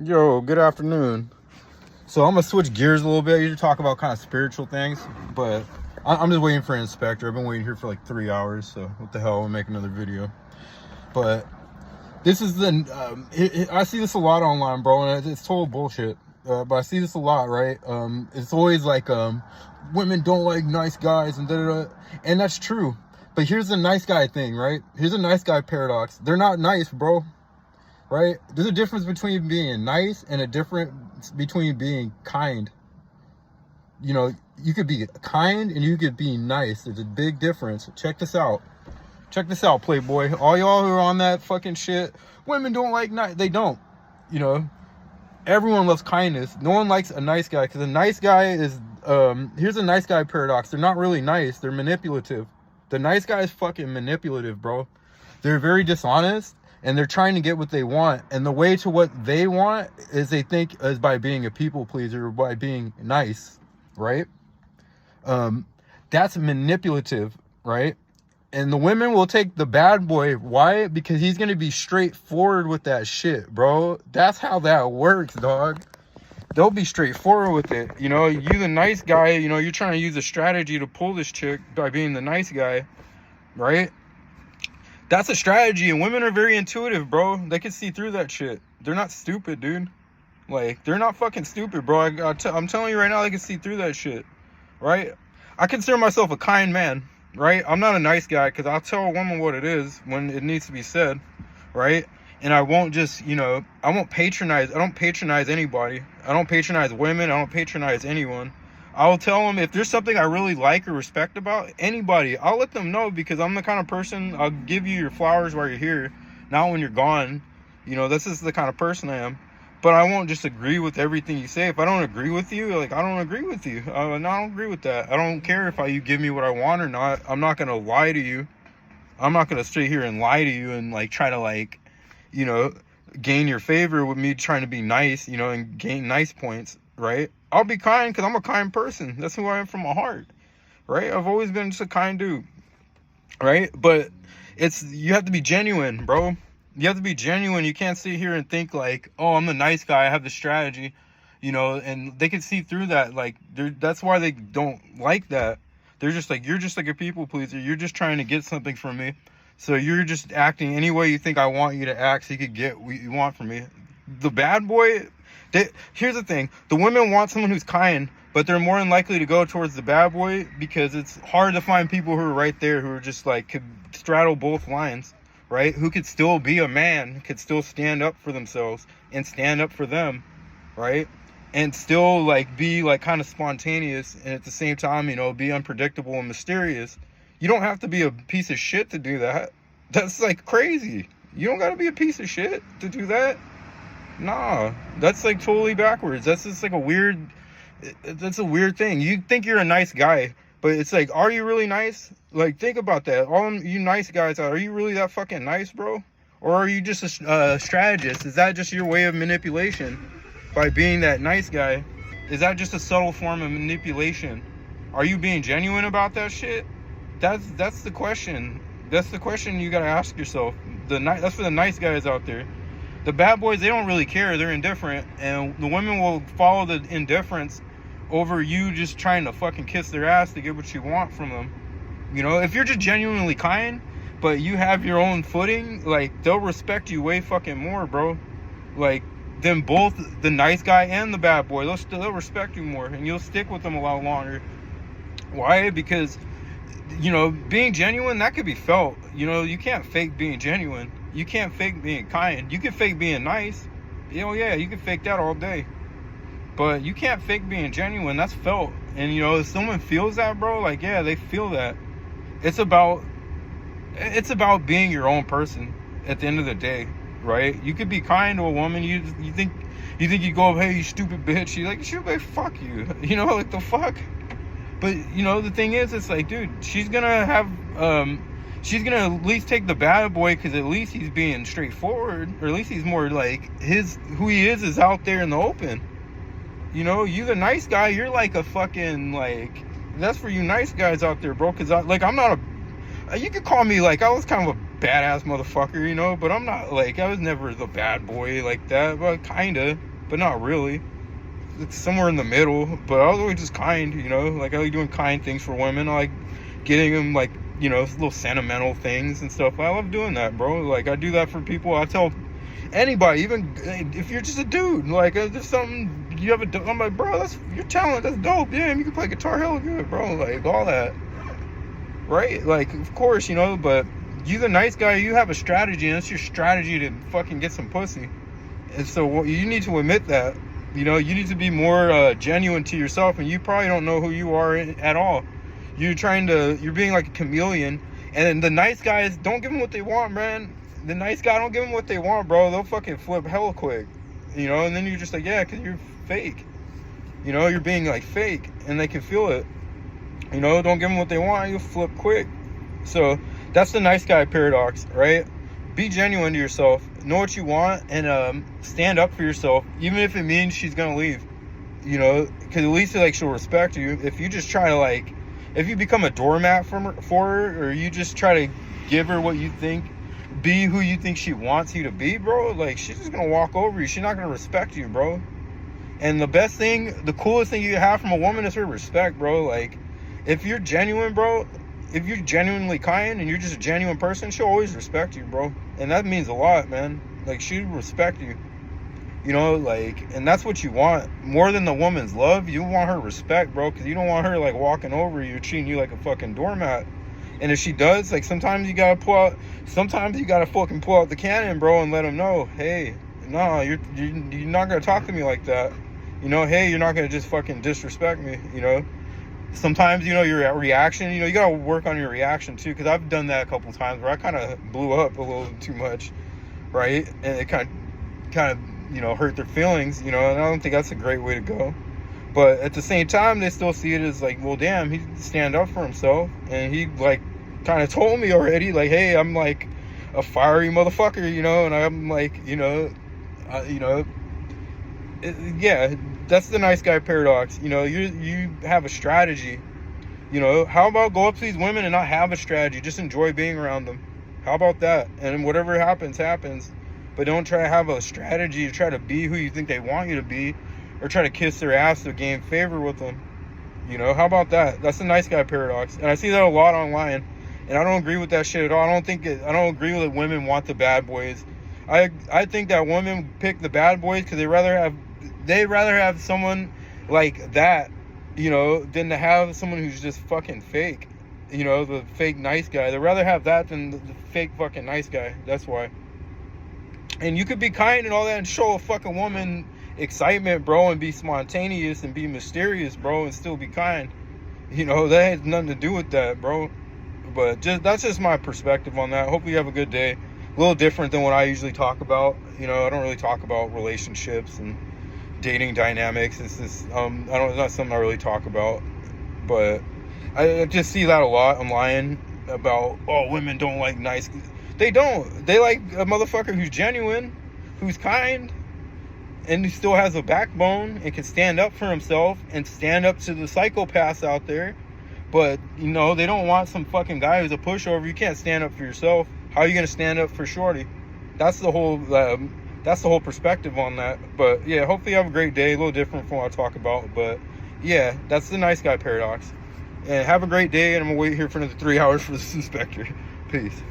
Yo, good afternoon. So I'm gonna switch gears a little bit. I usually talk about kind of spiritual things, but I'm just waiting for an inspector. I've been waiting here for like 3 hours, so what the hell, I'll make another video. But this is I see this a lot online, bro, and it's total bullshit. But I see this a lot, right? It's always like women don't like nice guys and da-da-da. And that's true. But here's the nice guy thing, right? Here's a nice guy paradox. They're not nice, bro. Right? There's a difference between being nice and a difference between being kind. You know, you could be kind and you could be nice. There's a big difference. Check this out. Check this out, Playboy. All y'all who are on that fucking shit, women don't like nice. They don't. You know, everyone loves kindness. No one likes a nice guy because a nice guy is, here's a nice guy paradox. They're not really nice. They're manipulative. The nice guy is fucking manipulative, bro. They're very dishonest. And they're trying to get what they want. And the way to what they want is they think is by being a people pleaser or by being nice, right? That's manipulative, right? And the women will take the bad boy. Why? Because he's going to be straightforward with that shit, bro. That's how that works, dog. They'll be straightforward with it. You know, you the nice guy, you know, you're trying to use a strategy to pull this chick by being the nice guy, right? That's a strategy, and women are very intuitive, bro. They can see through that shit. They're not stupid, dude. Like, they're not fucking stupid, bro. I'm telling you right now, they can see through that shit, right? I consider myself a kind man, right? I'm not a nice guy, because I'll tell a woman what it is when it needs to be said, right? And I won't just, you know, I don't patronize anybody. I don't patronize women. I don't patronize anyone. I'll tell them if there's something I really like or respect about anybody, I'll let them know, because I'm the kind of person, I'll give you your flowers while you're here, not when you're gone. You know, this is the kind of person I am. But I won't just agree with everything you say. If I don't agree with you, like, I don't agree with you. I don't agree with that. I don't care if you give me what I want or not. I'm not going to lie to you. I'm not going to sit here and lie to you and, like, try to, like, you know, gain your favor with me trying to be nice, you know, and gain nice points, right? I'll be kind because I'm a kind person. That's who I am from my heart, right? I've always been just a kind dude, right? But you have to be genuine, bro. You have to be genuine. You can't sit here and think like, oh, I'm the nice guy, I have the strategy, you know, and they can see through that. Like, that's why they don't like that. They're just like, you're just like a people pleaser. You're just trying to get something from me. So you're just acting any way you think I want you to act so you could get what you want from me. The bad boy... here's the thing. The women want someone who's kind, but they're more than likely to go towards the bad boy because it's hard to find people who are right there who are just like could straddle both lines, right? Who could still be a man, could still stand up for themselves and stand up for them, right? And still like be like kind of spontaneous and at the same time, you know, be unpredictable and mysterious. You don't have to be a piece of shit to do that. That's like crazy. You don't got to be a piece of shit to do that. Nah, that's like totally backwards. That's just like that's a weird thing. You think you're a nice guy, but it's like, are you really nice? Like, think about that. All you nice guys are you really that fucking nice, bro? Or are you just a strategist? Is that just your way of manipulation by being that nice guy? Is that just a subtle form of manipulation? Are you being genuine about that shit? That's the question. That's the question you gotta ask yourself. That's for the nice guys out there. The bad boys, they don't really care. They're indifferent. And the women will follow the indifference over you just trying to fucking kiss their ass to get what you want from them. You know, if you're just genuinely kind, but you have your own footing, like, they'll respect you way fucking more, bro. Like, than both the nice guy and the bad boy. They'll respect you more, and you'll stick with them a lot longer. Why? Because, you know, being genuine, that could be felt. You know, you can't fake being genuine. You can't fake being kind. You can fake being nice. You know, yeah, you can fake that all day. But you can't fake being genuine. That's felt. And, you know, if someone feels that, bro, like, yeah, they feel that. It's about being your own person at the end of the day, right? You could be kind to a woman. You think you go, hey, you stupid bitch. She's like, she'll be, fuck you. You know, like, the fuck? But, you know, the thing is, it's like, dude, she's gonna at least take the bad boy because at least he's being straightforward, or at least he's more like who he is out there in the open. You know, you the nice guy, you're like a fucking, like, that's for you nice guys out there, bro. Because I'm not you could call me, like, I was kind of a badass motherfucker, you know, but I'm not like, I was never the bad boy like that, but kinda, but not really. It's somewhere in the middle, but I was always just kind, you know, like I like doing kind things for women. I like getting them, like, you know, little sentimental things and stuff. I love doing that, bro. Like, I do that for people. I tell anybody, even if you're just a dude, like, there's something you have I'm like, bro, that's your talent, that's dope. Yeah, you can play guitar hella good, bro. Like, all that, right? Like, of course, you know, but you the nice guy, you have a strategy, and it's your strategy to fucking get some pussy. And so you need to admit that. You know, you need to be more genuine to yourself, and you probably don't know who you are at all. You're being like a chameleon, and the nice guys, don't give them what they want, man. The nice guy, don't give them what they want, bro. They'll fucking flip hella quick, you know, and then you're just like, yeah, because you're fake. You know, you're being like fake, and they can feel it. You know, don't give them what they want, you'll flip quick. So that's the nice guy paradox, right? Be genuine to yourself, know what you want, and stand up for yourself, even if it means she's gonna leave, you know, because at least like she'll respect you. If you just try to, like, if you become a doormat for her, or you just try to give her what you think, be who you think she wants you to be, bro, like, she's just gonna walk over you. She's not gonna respect you, bro. And the best thing, the coolest thing you have from a woman is her respect, bro. Like, if you're genuine, bro, if you're genuinely kind and you're just a genuine person, she'll always respect you, bro. And that means a lot, man. Like, she'll respect you, you know, like, and that's what you want more than the woman's love. You want her respect, bro, because you don't want her like walking over you, treating you like a fucking doormat. And if she does, like, sometimes you gotta fucking pull out the cannon, bro, and let them know, hey, no, you're not gonna talk to me like that, you know. Hey, you're not gonna just fucking disrespect me, you know. Sometimes, you know, your reaction, you know, you gotta work on your reaction too, because I've done that a couple times where I kind of blew up a little too much, right? And it kind of, you know, hurt their feelings, you know, and I don't think that's a great way to go. But at the same time, they still see it as like, well, damn, he stand up for himself, and he like kind of told me already, like, hey, I'm like a fiery motherfucker, you know, and I'm like, you know, yeah, that's the nice guy paradox. You know, you have a strategy. You know, how about go up to these women and not have a strategy? Just enjoy being around them. How about that? And whatever happens, happens. But don't try to have a strategy to try to be who you think they want you to be, or try to kiss their ass to gain favor with them. You know, how about that? That's the nice guy paradox. And I see that a lot online, and I don't agree with that shit at all. I don't agree that women want the bad boys. I think that women pick the bad boys because they'd rather have someone like that, you know, than to have someone who's just fucking fake, you know, the fake nice guy. They'd rather have that than the fake fucking nice guy. That's why. And you could be kind and all that and show a fucking woman excitement, bro, and be spontaneous and be mysterious, bro, and still be kind. You know, that has nothing to do with that, bro. But that's just my perspective on that. Hopefully you have a good day. A little different than what I usually talk about. You know, I don't really talk about relationships and dating dynamics. It's just it's not something I really talk about. But I just see that a lot online about, oh, women don't like nice. They don't. They like a motherfucker who's genuine, who's kind, and who still has a backbone and can stand up for himself and stand up to the psychopaths out there. But, you know, they don't want some fucking guy who's a pushover. You can't stand up for yourself. How are you gonna stand up for shorty? That's the whole perspective on that. But yeah, hopefully you have a great day. A little different from what I talk about, but yeah, that's the nice guy paradox. And have a great day, and I'm gonna wait here for another 3 hours for this inspector. Peace.